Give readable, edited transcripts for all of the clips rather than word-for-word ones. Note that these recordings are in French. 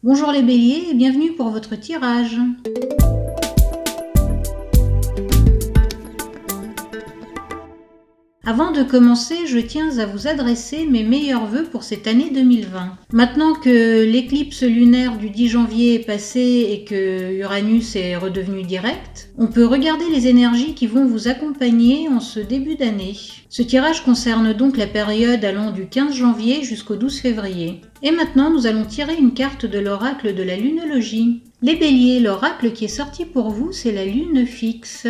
Bonjour les béliers et bienvenue pour votre tirage. Avant de commencer, je tiens à vous adresser mes meilleurs vœux pour cette année 2020. Maintenant que l'éclipse lunaire du 10 janvier est passée et que Uranus est redevenu direct, on peut regarder les énergies qui vont vous accompagner en ce début d'année. Ce tirage concerne donc la période allant du 15 janvier jusqu'au 12 février. Et maintenant, nous allons tirer une carte de l'oracle de la lunologie. Les béliers, l'oracle qui est sorti pour vous, c'est la lune fixe,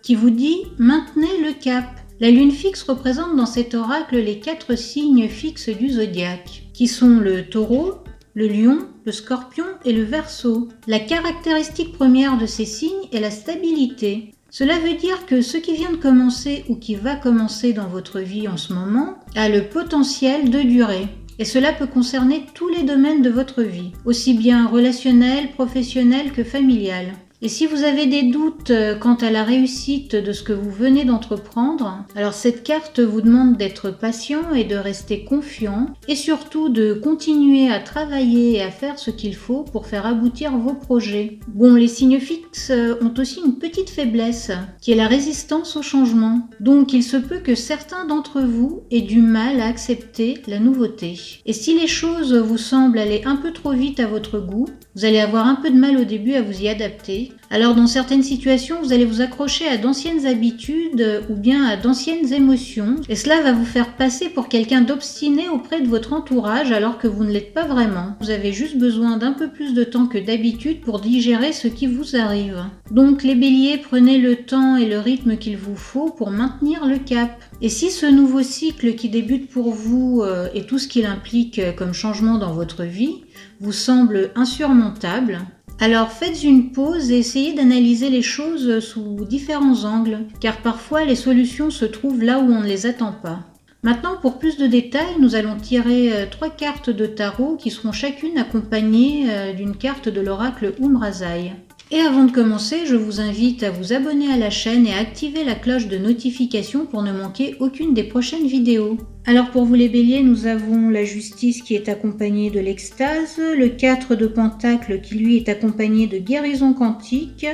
qui vous dit « Maintenez le cap ». La lune fixe représente dans cet oracle les 4 signes fixes du zodiaque, qui sont le taureau, le lion, le scorpion et le verseau. La caractéristique première de ces signes est la stabilité. Cela veut dire que ce qui vient de commencer ou qui va commencer dans votre vie en ce moment a le potentiel de durer. Et cela peut concerner tous les domaines de votre vie, aussi bien relationnel, professionnel que familial. Et si vous avez des doutes quant à la réussite de ce que vous venez d'entreprendre, alors cette carte vous demande d'être patient et de rester confiant et surtout de continuer à travailler et à faire ce qu'il faut pour faire aboutir vos projets. Bon, les signes fixes ont aussi une petite faiblesse qui est la résistance au changement. Donc il se peut que certains d'entre vous aient du mal à accepter la nouveauté. Et si les choses vous semblent aller un peu trop vite à votre goût, vous allez avoir un peu de mal au début à vous y adapter. Alors dans certaines situations, vous allez vous accrocher à d'anciennes habitudes ou bien à d'anciennes émotions et cela va vous faire passer pour quelqu'un d'obstiné auprès de votre entourage alors que vous ne l'êtes pas vraiment. Vous avez juste besoin d'un peu plus de temps que d'habitude pour digérer ce qui vous arrive. Donc les béliers, prenez le temps et le rythme qu'il vous faut pour maintenir le cap. Et si ce nouveau cycle qui débute pour vous et tout ce qu'il implique comme changement dans votre vie vous semble insurmontable, alors faites une pause et essayez d'analyser les choses sous différents angles, car parfois les solutions se trouvent là où on ne les attend pas. Maintenant, pour plus de détails, nous allons tirer 3 cartes de tarot qui seront chacune accompagnées d'une carte de l'oracle Umrazai. Et avant de commencer, je vous invite à vous abonner à la chaîne et à activer la cloche de notification pour ne manquer aucune des prochaines vidéos. Alors pour vous les béliers, nous avons la justice qui est accompagnée de l'extase, le 4 de pentacle qui lui est accompagné de guérison quantique,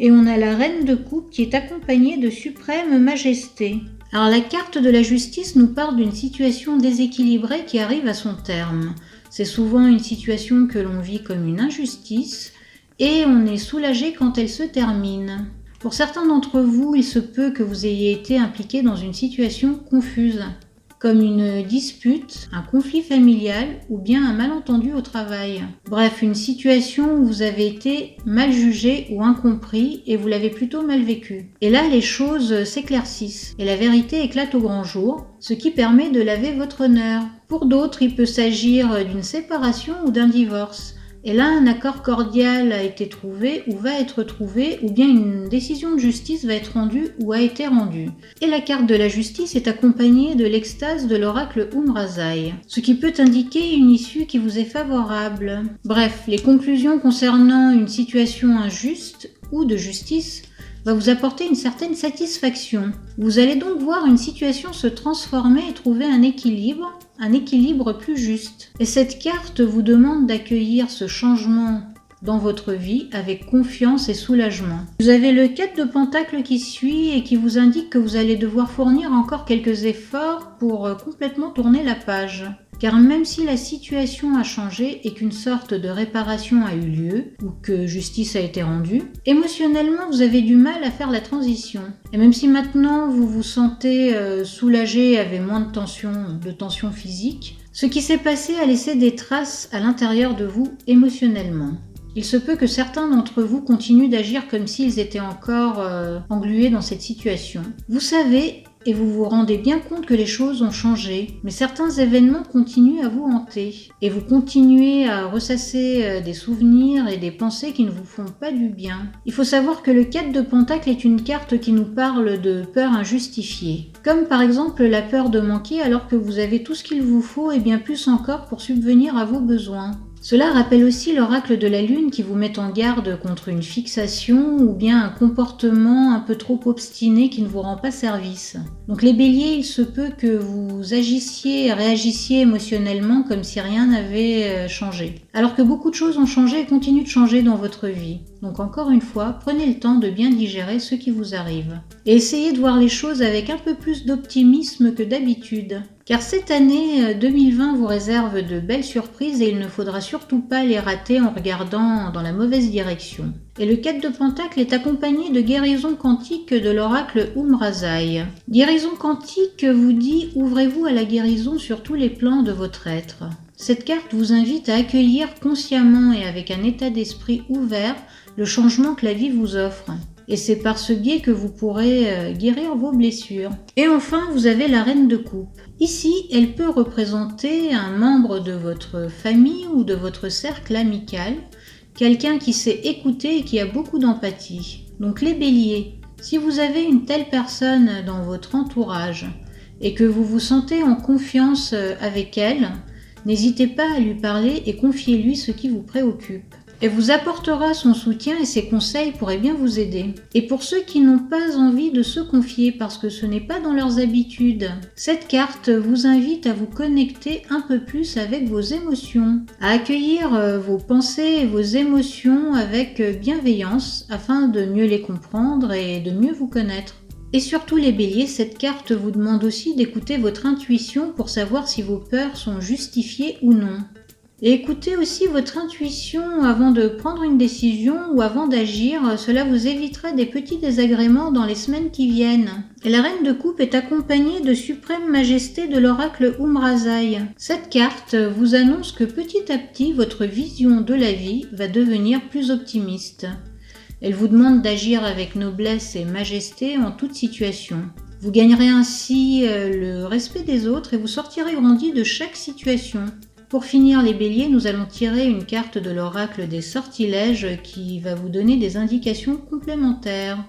et on a la reine de coupe qui est accompagnée de suprême majesté. Alors la carte de la justice nous parle d'une situation déséquilibrée qui arrive à son terme. C'est souvent une situation que l'on vit comme une injustice, et on est soulagé quand elle se termine. Pour certains d'entre vous, il se peut que vous ayez été impliqué dans une situation confuse, comme une dispute, un conflit familial ou bien un malentendu au travail. Bref, une situation où vous avez été mal jugé ou incompris et vous l'avez plutôt mal vécu. Et là, les choses s'éclaircissent et la vérité éclate au grand jour, ce qui permet de laver votre honneur. Pour d'autres, il peut s'agir d'une séparation ou d'un divorce. Et là, un accord cordial a été trouvé ou va être trouvé, ou bien une décision de justice va être rendue ou a été rendue. Et la carte de la justice est accompagnée de l'extase de l'oracle Umrazai, ce qui peut indiquer une issue qui vous est favorable. Bref, les conclusions concernant une situation injuste ou de justice va vous apporter une certaine satisfaction. Vous allez donc voir une situation se transformer et trouver un équilibre plus juste. Et cette carte vous demande d'accueillir ce changement dans votre vie avec confiance et soulagement. Vous avez le 4 de pentacle qui suit et qui vous indique que vous allez devoir fournir encore quelques efforts pour complètement tourner la page. Car même si la situation a changé et qu'une sorte de réparation a eu lieu, ou que justice a été rendue, émotionnellement vous avez du mal à faire la transition. Et même si maintenant vous vous sentez soulagé avec moins de tension physique, ce qui s'est passé a laissé des traces à l'intérieur de vous émotionnellement. Il se peut que certains d'entre vous continuent d'agir comme s'ils étaient encore englués dans cette situation. Vous savez, et vous vous rendez bien compte que les choses ont changé, mais certains événements continuent à vous hanter, et vous continuez à ressasser des souvenirs et des pensées qui ne vous font pas du bien. Il faut savoir que le 4 de pentacle est une carte qui nous parle de peur injustifiée, comme par exemple la peur de manquer alors que vous avez tout ce qu'il vous faut et bien plus encore pour subvenir à vos besoins. Cela rappelle aussi l'oracle de la lune qui vous met en garde contre une fixation ou bien un comportement un peu trop obstiné qui ne vous rend pas service. Donc les béliers, il se peut que vous agissiez et réagissiez émotionnellement comme si rien n'avait changé. Alors que beaucoup de choses ont changé et continuent de changer dans votre vie. Donc encore une fois, prenez le temps de bien digérer ce qui vous arrive. Et essayez de voir les choses avec un peu plus d'optimisme que d'habitude. Car cette année 2020 vous réserve de belles surprises et il ne faudra surtout pas les rater en regardant dans la mauvaise direction. Et le 4 de Pentacle est accompagné de guérison quantique de l'oracle Umrazai. Guérison quantique vous dit « Ouvrez-vous à la guérison sur tous les plans de votre être ». Cette carte vous invite à accueillir consciemment et avec un état d'esprit ouvert le changement que la vie vous offre. Et c'est par ce biais que vous pourrez guérir vos blessures. Et enfin, vous avez la reine de coupe. Ici, elle peut représenter un membre de votre famille ou de votre cercle amical, quelqu'un qui sait écouter et qui a beaucoup d'empathie. Donc les béliers, si vous avez une telle personne dans votre entourage et que vous vous sentez en confiance avec elle, n'hésitez pas à lui parler et confiez-lui ce qui vous préoccupe. Elle vous apportera son soutien et ses conseils pourraient bien vous aider. Et pour ceux qui n'ont pas envie de se confier parce que ce n'est pas dans leurs habitudes, cette carte vous invite à vous connecter un peu plus avec vos émotions, à accueillir vos pensées et vos émotions avec bienveillance afin de mieux les comprendre et de mieux vous connaître. Et surtout les béliers, cette carte vous demande aussi d'écouter votre intuition pour savoir si vos peurs sont justifiées ou non. Et écoutez aussi votre intuition avant de prendre une décision ou avant d'agir, cela vous évitera des petits désagréments dans les semaines qui viennent. Et la reine de coupe est accompagnée de suprême majesté de l'oracle Umrazai. Cette carte vous annonce que petit à petit votre vision de la vie va devenir plus optimiste. Elle vous demande d'agir avec noblesse et majesté en toute situation. Vous gagnerez ainsi le respect des autres et vous sortirez grandi de chaque situation. Pour finir les béliers, nous allons tirer une carte de l'oracle des sortilèges qui va vous donner des indications complémentaires.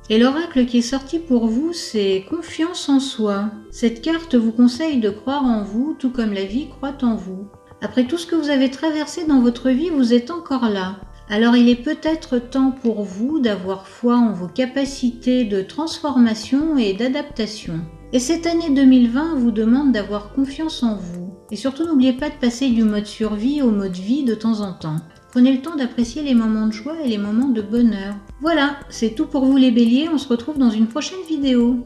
Et l'oracle qui est sorti pour vous, c'est confiance en soi. Cette carte vous conseille de croire en vous, tout comme la vie croit en vous. Après tout ce que vous avez traversé dans votre vie, vous êtes encore là. Alors il est peut-être temps pour vous d'avoir foi en vos capacités de transformation et d'adaptation. Et cette année 2020 vous demande d'avoir confiance en vous. Et surtout n'oubliez pas de passer du mode survie au mode vie de temps en temps. Prenez le temps d'apprécier les moments de joie et les moments de bonheur. Voilà, c'est tout pour vous les béliers, on se retrouve dans une prochaine vidéo.